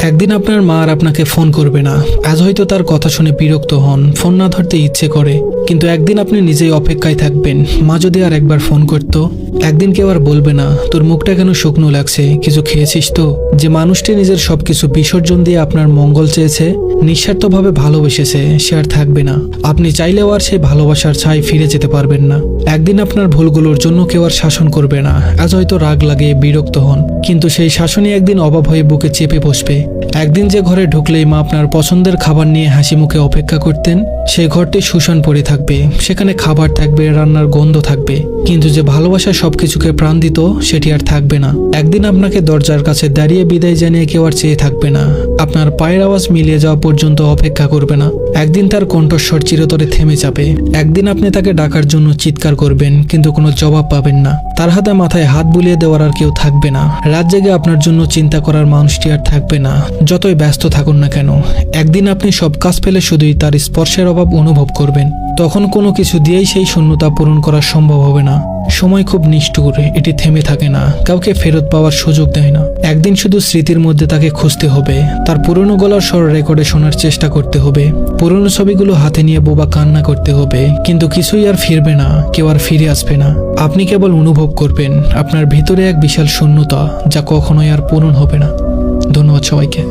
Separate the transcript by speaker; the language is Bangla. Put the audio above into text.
Speaker 1: একদিন আপনার মা আর আপনাকে ফোন করবে না। আজ হয়তো তার কথা শুনে বিরক্ত হন, ফোন না ধরতে ইচ্ছে করে, কিন্তু একদিন আপনি নিজেই অপেক্ষায় থাকবেন, মা যদি আর একবার ফোন করতো। একদিন কেউ আর বলবে না, তোর মুখটা কেন শুকনো লাগছে, কিছু খেয়েছিস তো? যে মানুষটি নিজের সবকিছু বিসর্জন দিয়ে আপনার মঙ্গল চেয়েছে, নিঃস্বার্থভাবে ভালোবেসেছে, সে আর থাকবে না। আপনি চাইলেও আর সেই ভালোবাসার ছাই ফিরে যেতে পারবেন না। একদিন আপনার ভুলগুলোর জন্য কেউ আর শাসন করবে না। আজ হয়তো রাগ লাগে, বিরক্ত হন, কিন্তু সেই শাসনই একদিন অভাব হয়ে বুকে চেপে বসবে। একদিন যে ঘরে ঢুকলেই মা আপনার পছন্দের খাবার নিয়ে হাসি মুখে অপেক্ষা করতেন, সেই ঘরটি শুষণ পড়ে থাকবে। সেখানে খাবার থাকবে, রান্নার গন্ধ থাকবে, কিন্তু যে ভালোবাসা সবকিছুকে প্রাণ দিত, সেটি আর থাকবে না। একদিন আপনাকে দরজার কাছে দাঁড়িয়ে বিদায় জানিয়ে কেউ আর চেয়ে থাকবে না। আপনার পায়ের আওয়াজ মিলিয়ে যাওয়া পর্যন্ত অপেক্ষা করবে না। একদিন তার কণ্ঠস্বর চিরতরে থেমে যাবে। একদিন আপনি তাকে ডাকার জন্য চিৎকার করবেন, কিন্তু কোনো জবাব পাবেন না। তার হাতে মাথায় হাত বুলিয়ে দেওয়ার আর কেউ থাকবে না। রাত জেগে আপনার জন্য চিন্তা করার মানুষটি আর থাকবে না, যতই ব্যস্ত থাকুন না কেন। একদিন আপনি সব কাজ ফেলে শুধুই তার স্পর্শের অভাব অনুভব করবেন। তখন কোনো কিছু দিয়েই সেই শূন্যতা পূরণ করা সম্ভব হবে না। সময় খুব নিষ্ঠুর, এটি থেমে থাকে না, কাউকে ফেরত পাওয়ার সুযোগ দেয় না। একদিন শুধু স্মৃতির মধ্যে তাকে খুঁজতে হবে, তার পুরনো গলার স্বর রেকর্ডে শোনার চেষ্টা করতে হবে, পুরনো ছবিগুলো হাতে নিয়ে বোবা কান্না করতে হবে, কিন্তু কিছুই আর ফিরবে না, কেউ আর ফিরে আসবে না। আপনি কেবল অনুভব করবেন আপনার ভিতরে এক বিশাল শূন্যতা, যা কখনোই আর পূরণ হবে না। ধন্যবাদ সবাইকে।